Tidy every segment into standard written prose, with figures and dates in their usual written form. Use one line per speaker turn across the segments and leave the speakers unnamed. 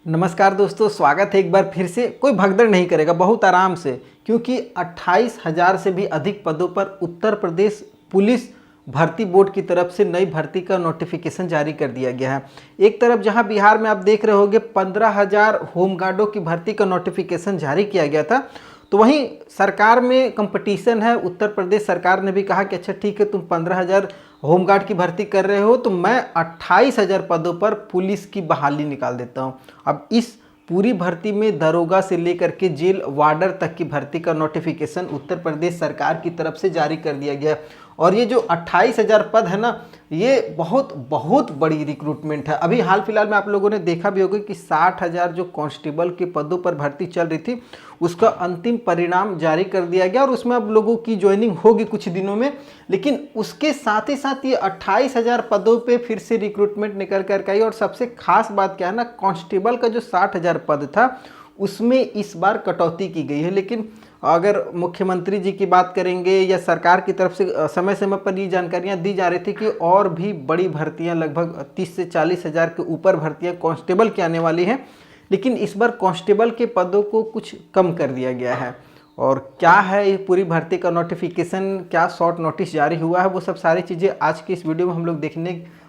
नमस्कार दोस्तों, स्वागत है एक बार फिर से। कोई भगदड़ नहीं करेगा, बहुत आराम से, क्योंकि 28,000 से भी अधिक पदों पर उत्तर प्रदेश पुलिस भर्ती बोर्ड की तरफ से नई भर्ती का नोटिफिकेशन जारी कर दिया गया है। एक तरफ जहां बिहार में आप देख रहे होंगे 15,000 होमगार्डों की भर्ती का नोटिफिकेशन जारी किया गया था, तो वहीं सरकार में कंपटीशन है। उत्तर प्रदेश सरकार ने भी कहा कि अच्छा ठीक है, तुम 15,000 होमगार्ड की भर्ती कर रहे हो तो मैं 28,000 पदों पर पुलिस की बहाली निकाल देता हूं। अब इस पूरी भर्ती में दरोगा से लेकर के जेल वार्डर तक की भर्ती का नोटिफिकेशन उत्तर प्रदेश सरकार की तरफ से जारी कर दिया गया है। और ये जो 28,000 पद है ना, ये बहुत बहुत बड़ी रिक्रूटमेंट है। अभी हाल फिलहाल में आप लोगों ने देखा भी होगा कि 60,000 जो कांस्टेबल के पदों पर भर्ती चल रही थी, उसका अंतिम परिणाम जारी कर दिया गया और उसमें अब लोगों की ज्वाइनिंग होगी कुछ दिनों में। लेकिन उसके साथ ही साथ ये 28,000 पदों पे फिर से रिक्रूटमेंट निकल कर आई। और सबसे खास बात क्या है ना, कांस्टेबल का जो 60,000 पद था उसमें इस बार कटौती की गई है। लेकिन अगर मुख्यमंत्री जी की बात करेंगे या सरकार की तरफ से समय समय पर ये जानकारियां दी जा रही थी कि और भी बड़ी भर्तियां, लगभग 30 से 40,000 के ऊपर भर्तियां कांस्टेबल की आने वाली हैं। लेकिन इस बार कांस्टेबल के पदों को कुछ कम कर दिया गया है। और क्या है ये पूरी भर्ती का नोटिफिकेशन, क्या शॉर्ट नोटिस जारी हुआ है, वो सब सारी चीज़ें आज की इस वीडियो में हम लोग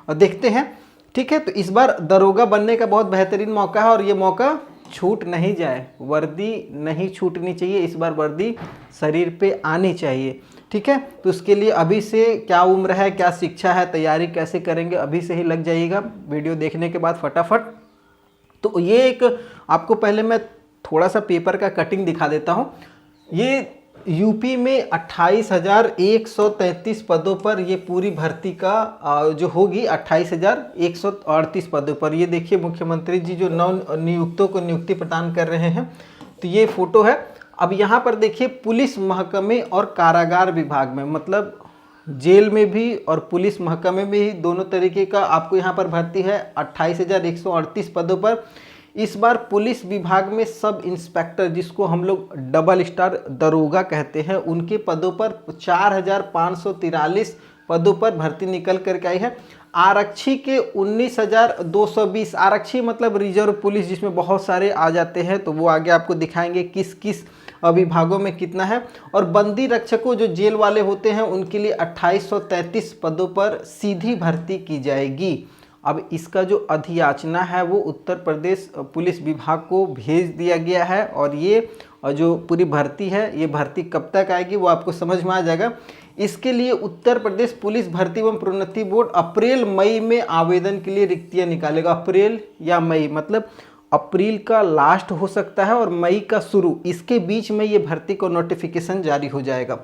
देखते हैं। ठीक है, तो इस बार दरोगा बनने का बहुत बेहतरीन मौका है और ये मौका छूट नहीं जाए। वर्दी नहीं छूटनी चाहिए, इस बार वर्दी शरीर पे आनी चाहिए। ठीक है, तो उसके लिए अभी से क्या उम्र है, क्या शिक्षा है, तैयारी कैसे करेंगे, अभी से ही लग जाइएगा वीडियो देखने के बाद फटाफट। तो ये एक आपको पहले मैं थोड़ा सा पेपर का कटिंग दिखा देता हूँ। ये यूपी में 28,133 पदों पर ये पूरी भर्ती का जो होगी 28,138 पदों पर। ये देखिए मुख्यमंत्री जी जो नव नियुक्तों को नियुक्ति प्रदान कर रहे हैं, तो ये फोटो है। अब यहाँ पर देखिए पुलिस महकमे और कारागार विभाग में, मतलब जेल में भी और पुलिस महकमे में ही दोनों तरीके का आपको यहाँ पर भर्ती है 28,138 पदों पर। इस बार पुलिस विभाग में सब इंस्पेक्टर, जिसको हम लोग डबल स्टार दरोगा कहते हैं, उनके पदों पर 4,543 पदों पर भर्ती निकल करके आई है। आरक्षी के 19,220, आरक्षी मतलब रिजर्व पुलिस, जिसमें बहुत सारे आ जाते हैं, तो वो आगे आपको दिखाएंगे किस किस विभागों में कितना है। और बंदी रक्षकों जो जेल वाले होते हैं उनके लिए 2833 पदों पर सीधी भर्ती की जाएगी। अब इसका जो अधियाचना है वो उत्तर प्रदेश पुलिस विभाग को भेज दिया गया है। और ये जो पूरी भर्ती है, ये भर्ती कब तक आएगी वो आपको समझ में आ जाएगा। इसके लिए उत्तर प्रदेश पुलिस भर्ती एवं प्रोन्नति बोर्ड अप्रैल मई में आवेदन के लिए रिक्तियां निकालेगा। अप्रैल या मई, मतलब अप्रैल का लास्ट हो सकता है और मई का शुरू, इसके बीच में ये भर्ती को नोटिफिकेशन जारी हो जाएगा।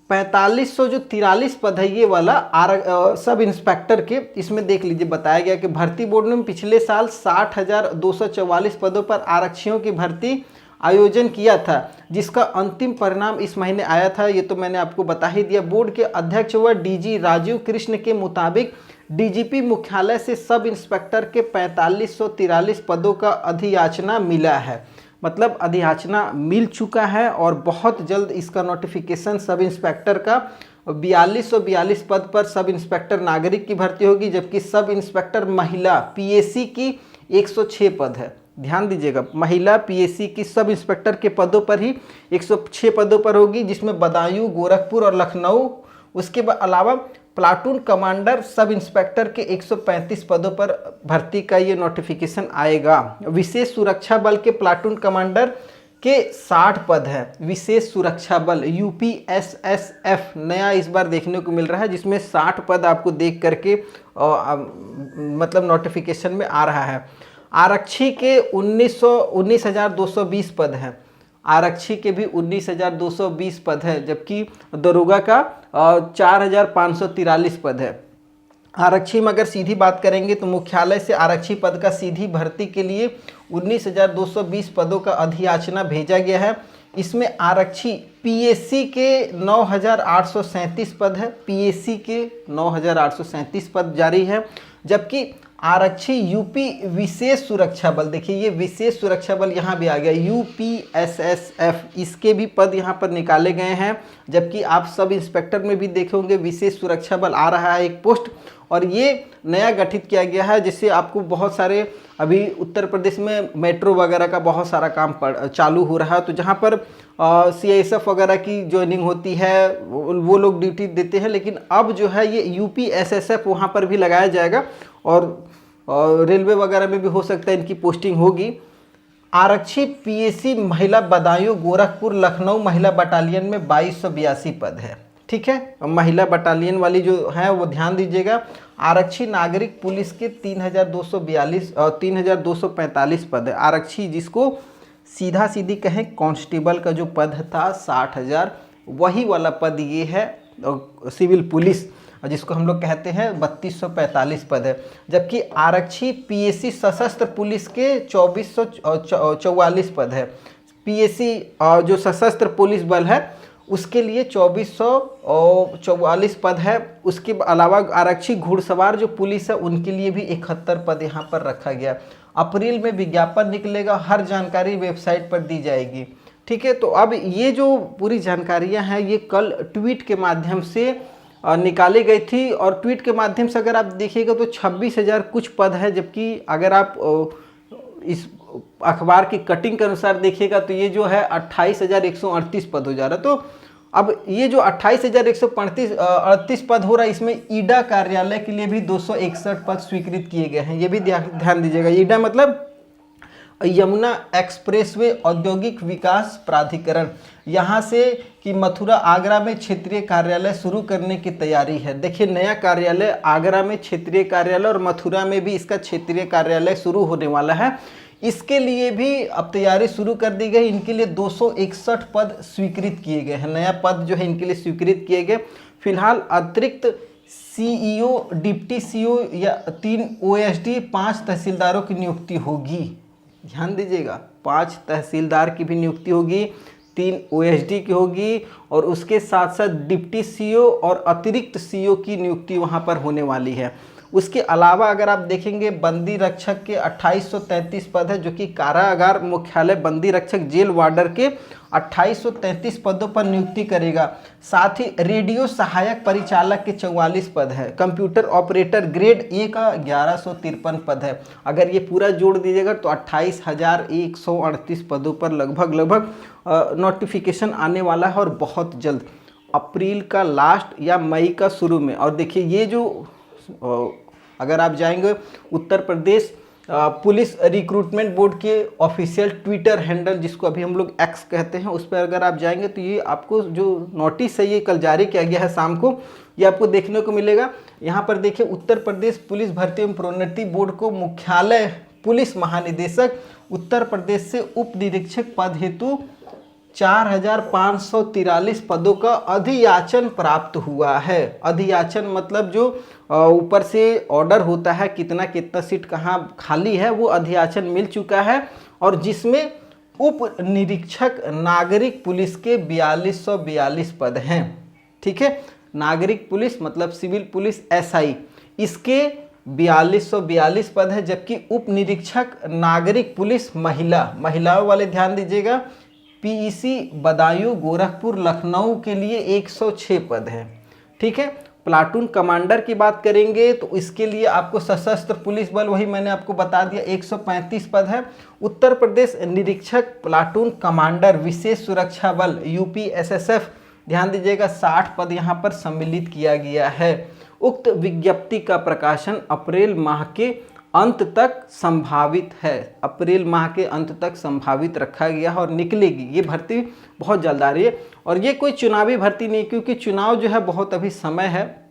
4543 पद है ये वाला सब इंस्पेक्टर के। इसमें देख लीजिए बताया गया कि भर्ती बोर्ड ने पिछले साल 60,244 पदों पर आरक्षियों की भर्ती आयोजन किया था, जिसका अंतिम परिणाम इस महीने आया था। ये तो मैंने आपको बता ही दिया। बोर्ड के अध्यक्ष व डीजी राजीव कृष्ण के मुताबिक डीजीपी मुख्यालय से सब इंस्पेक्टर के 4543 पदों का अधियाचना मिला है, मतलब अधियाचना मिल चुका है। और बहुत जल्द इसका नोटिफिकेशन सब इंस्पेक्टर का 4242 पद पर सब इंस्पेक्टर नागरिक की भर्ती होगी, जबकि सब इंस्पेक्टर महिला पीएसी की 106 पद है। ध्यान दीजिएगा, महिला पीएसी की सब इंस्पेक्टर के पदों पर ही 106 पदों पर होगी, जिसमें बदायूं, गोरखपुर और लखनऊ। उसके अलावा प्लाटून कमांडर सब इंस्पेक्टर के 135 पदों पर भर्ती का ये नोटिफिकेशन आएगा। विशेष सुरक्षा बल के प्लाटून कमांडर के 60 पद है। विशेष सुरक्षा बल यूपीएसएसएफ नया इस बार देखने को मिल रहा है, जिसमें 60 पद आपको देख करके मतलब नोटिफिकेशन में आ रहा है। आरक्षी के 19,220 पद हैं। आरक्षी के भी 19,220 पद है, जबकि दरोगा का 4,543 पद है। आरक्षी में अगर सीधी बात करेंगे तो मुख्यालय से आरक्षी पद का सीधी भर्ती के लिए 19,220 पदों का अधियाचना भेजा गया है। इसमें आरक्षी पीएसी के 9,837 पद है, पीएसी के 9,837 पद जारी है। जबकि आरक्षी यूपी विशेष सुरक्षा बल, देखिए ये विशेष सुरक्षा बल यहाँ भी आ गया, यूपीएसएसएफ, इसके भी पद यहाँ पर निकाले गए हैं। जबकि आप सब इंस्पेक्टर में भी देखे होंगे विशेष सुरक्षा बल आ रहा है एक पोस्ट। और ये नया गठित किया गया है, जिससे आपको बहुत सारे अभी उत्तर प्रदेश में मेट्रो वगैरह का बहुत सारा काम चालू हो रहा है। तो जहाँ पर CISF वगैरह की ज्वाइनिंग होती है वो लोग ड्यूटी देते हैं, लेकिन अब जो है ये UPSSF वहाँ पर भी लगाया जाएगा और रेलवे वगैरह में भी हो सकता है इनकी पोस्टिंग होगी। आरक्षी PSC महिला बदायूं गोरखपुर लखनऊ महिला बटालियन में 2282 पद है। ठीक है, महिला बटालियन वाली जो है वो ध्यान दीजिएगा। आरक्षी नागरिक पुलिस के 3245 पद है। आरक्षी जिसको सीधा सीधी कहें कांस्टेबल का जो पद था 60,000, वही वाला पद ये है। सिविल पुलिस जिसको हम लोग कहते हैं 3245 पद है। जबकि आरक्षी PSC सशस्त्र पुलिस के 2444 पद है। PSC जो सशस्त्र पुलिस बल है उसके लिए 2444 पद है। उसके अलावा आरक्षी घुड़सवार जो पुलिस है उनके लिए भी 71 पद यहाँ पर रखा गया। अप्रैल में विज्ञापन निकलेगा, हर जानकारी वेबसाइट पर दी जाएगी। ठीक है, तो अब ये जो पूरी जानकारियाँ हैं ये कल ट्वीट के माध्यम से निकाली गई थी, और ट्वीट के माध्यम से अगर आप देखिएगा तो 26,000 कुछ पद है। जबकि अगर आप इस अखबार की कटिंग के अनुसार देखिएगा तो ये जो है 28,138 पद हो जा रहा है। तो अब ये जो 28,138 पद हो रहा है, इसमें ईडा कार्यालय के लिए भी 261 पद स्वीकृत किए गए हैं। ये भी ध्यान दीजिएगा। ईडा मतलब यमुना एक्सप्रेसवे औद्योगिक विकास प्राधिकरण, यहाँ से कि मथुरा आगरा में क्षेत्रीय कार्यालय शुरू करने की तैयारी है। देखिए, नया कार्यालय आगरा में क्षेत्रीय कार्यालय और मथुरा में भी इसका क्षेत्रीय कार्यालय शुरू होने वाला है। इसके लिए भी अब तैयारी शुरू कर दी गई। इनके लिए 261 पद स्वीकृत किए गए हैं। नया पद जो है इनके लिए स्वीकृत किए गए। फिलहाल अतिरिक्त CEO, डिप्टी CO या 3 OSD, 5 तहसीलदारों की नियुक्ति होगी। ध्यान दीजिएगा, 5 तहसीलदार की भी नियुक्ति होगी, 3 OSD की होगी, और उसके साथ साथ डिप्टी CO और अतिरिक्त CO की नियुक्ति वहाँ पर होने वाली है। उसके अलावा अगर आप देखेंगे बंदी रक्षक के 2833 पद है, जो कि कारागार मुख्यालय बंदी रक्षक जेल वार्डर के 2833 पदों पर नियुक्ति करेगा। साथ ही रेडियो सहायक परिचालक के 44 पद है। कंप्यूटर ऑपरेटर ग्रेड A का 1153 पद है। अगर ये पूरा जोड़ दीजिएगा तो 28,138 पदों पर लगभग नोटिफिकेशन आने वाला है, और बहुत जल्द अप्रैल का लास्ट या मई का शुरू में। और देखिए, ये जो अगर आप जाएंगे Uttar Pradesh police recruitment board के ऑफिशियल ट्विटर हैंडल, जिसको अभी हम लोग X कहते हैं, उस पर अगर आप जाएंगे तो ये आपको जो नोटिस है ये कल जारी किया गया है शाम को, ये आपको देखने को मिलेगा। यहाँ पर देखिए, उत्तर प्रदेश पुलिस भर्ती एवं प्रोन्नति बोर्ड को मुख्यालय पुलिस महानिदेशक उत्तर प्रदेश से उप निरीक्षक पद हेतु 4,543 पदों का अधियाचन प्राप्त हुआ है। अधियाचन मतलब जो ऊपर से ऑर्डर होता है कितना कितना सीट कहाँ खाली है, वो अधियाचन मिल चुका है, और जिसमें उप निरीक्षक नागरिक पुलिस के 4242 पद हैं। ठीक है, नागरिक पुलिस मतलब सिविल पुलिस SI, इसके 4242 पद है। जबकि उप निरीक्षक नागरिक पुलिस महिलाओं वाले ध्यान दीजिएगा, PEC बदायूं गोरखपुर लखनऊ के लिए 106 पद है। ठीक है, प्लाटून कमांडर की बात करेंगे तो इसके लिए आपको सशस्त्र पुलिस बल, वही मैंने आपको बता दिया, 135 पद है। उत्तर प्रदेश निरीक्षक प्लाटून कमांडर विशेष सुरक्षा बल UPSSF, ध्यान दीजिएगा, 60 पद यहाँ पर सम्मिलित किया गया है। उक्त विज्ञप्ति का प्रकाशन अप्रैल माह के अंत तक संभावित है। अप्रैल माह के अंत तक संभावित रखा गया है और निकलेगी। ये भर्ती बहुत जल्द आ रही है, और ये कोई चुनावी भर्ती नहीं, क्योंकि चुनाव जो है बहुत अभी समय है,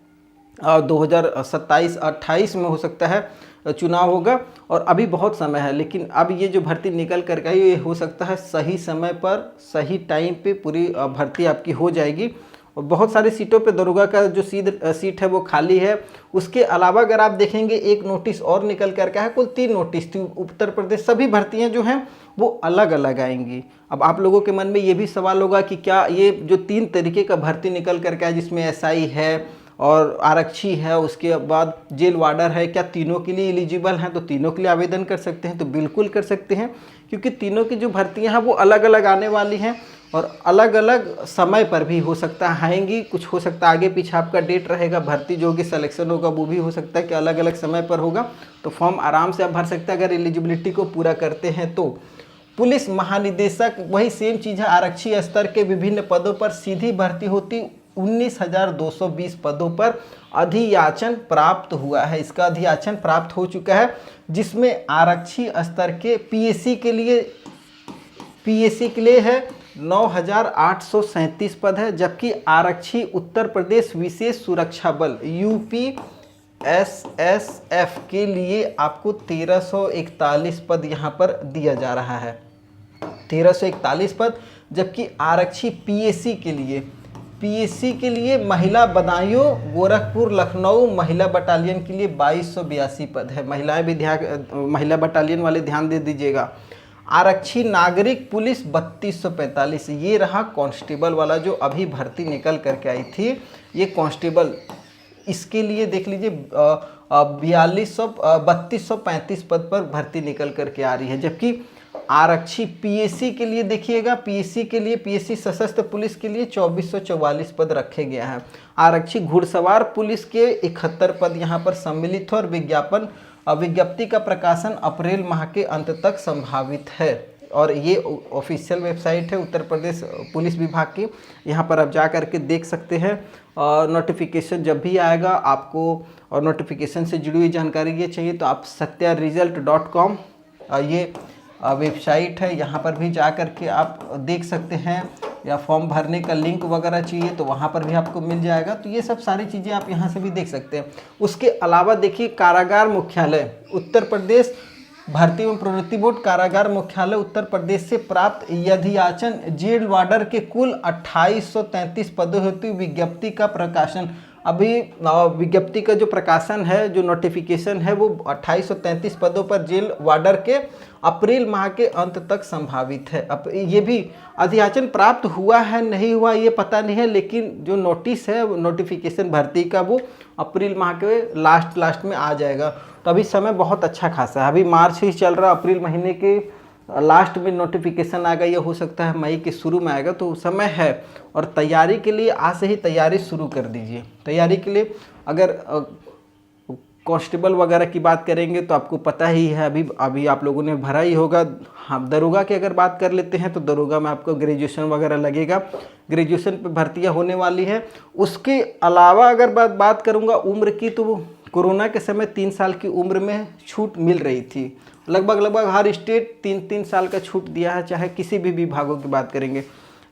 2027-28 में हो सकता है चुनाव होगा, और अभी बहुत समय है। लेकिन अब ये जो भर्ती निकल कर गई, ये हो सकता है सही समय पर सही टाइम पे पूरी भर्ती आपकी हो जाएगी। और बहुत सारी सीटों पे दरोगा का जो सीट है वो खाली है। उसके अलावा अगर आप देखेंगे एक नोटिस और निकल कर के है, कुल 3 नोटिस थी उत्तर प्रदेश। सभी भर्तियां जो हैं वो अलग अलग आएंगी। अब आप लोगों के मन में ये भी सवाल होगा कि क्या ये जो 3 तरीके का भर्ती निकल कर के है, जिसमें SI है और आरक्षी है, उसके बाद जेल वार्डर है, क्या तीनों के लिए एलिजिबल हैं? तो तीनों के लिए आवेदन कर सकते हैं। तो बिल्कुल कर सकते हैं, क्योंकि तीनों की जो भर्तियां हैं वो अलग अलग आने वाली हैं। और अलग अलग समय पर भी हो सकता है आएंगी, कुछ हो सकता है आगे पीछे आपका डेट रहेगा, भर्ती जो होगी सिलेक्शन होगा वो भी हो सकता है कि अलग अलग समय पर होगा। तो फॉर्म आराम से आप भर सकते हैं अगर एलिजिबिलिटी को पूरा करते हैं तो। पुलिस महानिदेशक वही सेम चीज़ है, आरक्षी स्तर के विभिन्न पदों पर सीधी भर्ती होती, 19,220 पदों पर अधियाचन प्राप्त हुआ है। इसका अधियाचन प्राप्त हो चुका है, जिसमें आरक्षी स्तर के पीएससी के लिए है 9,837 पद है, जबकि आरक्षी उत्तर प्रदेश विशेष सुरक्षा बल UPSSF के लिए आपको 1341 पद यहाँ पर दिया जा रहा है, 1341 पद। जबकि आरक्षी पीएससी के लिए महिला बदायूं गोरखपुर लखनऊ महिला बटालियन के लिए 2282 पद है। महिलाएं भी महिला बटालियन वाले ध्यान दे दीजिएगा। आरक्षी नागरिक पुलिस 3245, ये रहा कांस्टेबल वाला जो अभी भर्ती निकल करके आई थी, ये कांस्टेबल, इसके लिए देख लीजिए 3235 पद पर भर्ती निकल करके आ रही है। जबकि आरक्षी पीएससी के लिए देखिएगा, पीएससी सशस्त्र पुलिस के लिए 2444 पद रखे गए हैं। आरक्षी घुड़सवार पुलिस के 71 पद यहाँ पर सम्मिलित है और विज्ञप्ति का प्रकाशन अप्रैल माह के अंत तक संभावित है। और ये ऑफिशियल वेबसाइट है उत्तर प्रदेश पुलिस विभाग की, यहाँ पर आप जा करके देख सकते हैं। नोटिफिकेशन जब भी आएगा आपको, और नोटिफिकेशन से जुड़ी हुई जानकारी ये चाहिए तो आप satyaresult.com ये वेबसाइट है, यहाँ पर भी जा कर के आप देख सकते हैं, या फॉर्म भरने का लिंक वगैरह चाहिए तो वहाँ पर भी आपको मिल जाएगा। तो ये सब सारी चीज़ें आप यहाँ से भी देख सकते हैं। उसके अलावा देखिए कारागार मुख्यालय उत्तर प्रदेश भर्ती एवं प्रवृत्ति बोर्ड कारागार मुख्यालय उत्तर प्रदेश से प्राप्त अधियाचन जेल वार्डर के कुल 2833 पदों हेतु विज्ञप्ति का प्रकाशन, अभी विज्ञप्ति का जो प्रकाशन है, जो नोटिफिकेशन है वो 2833 पदों पर जेल वार्डर के अप्रैल माह के अंत तक संभावित है। अब ये भी अधियाचन प्राप्त हुआ है नहीं हुआ ये पता नहीं है, लेकिन जो नोटिस है नोटिफिकेशन भर्ती का वो अप्रैल माह के लास्ट में आ जाएगा। तो अभी समय बहुत अच्छा खासा है, अभी मार्च ही चल रहा, अप्रैल महीने के लास्ट में नोटिफिकेशन आएगा, ये हो सकता है मई के शुरू में आएगा, तो समय है। और तैयारी के लिए आज से ही तैयारी शुरू कर दीजिए। तैयारी के लिए अगर कांस्टेबल वगैरह की बात करेंगे तो आपको पता ही है, अभी आप लोगों ने भरा ही होगा। हाँ, दरोगा की अगर बात कर लेते हैं तो दरोगा में आपको ग्रेजुएशन वगैरह लगेगा, ग्रेजुएशन पे भर्तियां होने वाली है। उसके अलावा अगर बात करूँगा उम्र की, तो कोरोना के समय 3 साल की उम्र में छूट मिल रही थी, लगभग हर स्टेट 3 साल का छूट दिया है, चाहे किसी भी विभागों की बात करेंगे।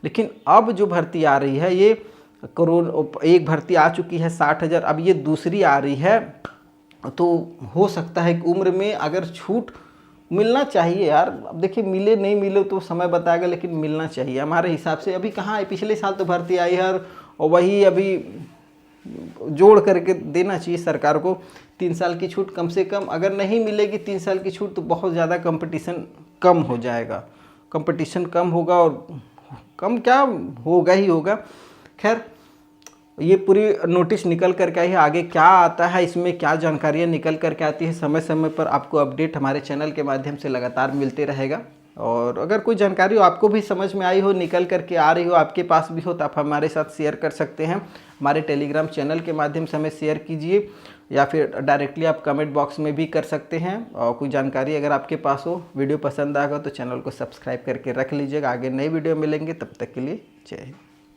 लेकिन अब जो भर्ती आ रही है, ये एक भर्ती आ चुकी है 60,000, अब ये दूसरी आ रही है, तो हो सकता है कि उम्र में अगर छूट मिलना चाहिए यार। अब देखिए मिले नहीं मिले तो समय बताएगा, लेकिन मिलना चाहिए हमारे हिसाब से। अभी कहाँ है, पिछले साल तो भर्ती आई है और वही अभी जोड़ करके देना चाहिए सरकार को 3 साल की छूट कम से कम। अगर नहीं मिलेगी 3 साल की छूट तो बहुत ज़्यादा कंपटीशन कम हो जाएगा, कंपटीशन कम होगा, और कम क्या होगा ही होगा। खैर ये पूरी नोटिस निकल करके आई है, आगे क्या आता है, इसमें क्या जानकारियाँ निकल करके आती है, समय समय पर आपको अपडेट हमारे चैनल के माध्यम से लगातार मिलते रहेगा। और अगर कोई जानकारी हो आपको भी समझ में आई हो, निकल करके आ रही हो, आपके पास भी हो, तो आप हमारे साथ शेयर कर सकते हैं। हमारे टेलीग्राम चैनल के माध्यम से हमें शेयर कीजिए, या फिर डायरेक्टली आप कमेंट बॉक्स में भी कर सकते हैं। और कोई जानकारी अगर आपके पास हो, वीडियो पसंद आएगा तो चैनल को सब्सक्राइब करके रख लीजिएगा। आगे नई वीडियो मिलेंगे, तब तक के लिए जय हिंद।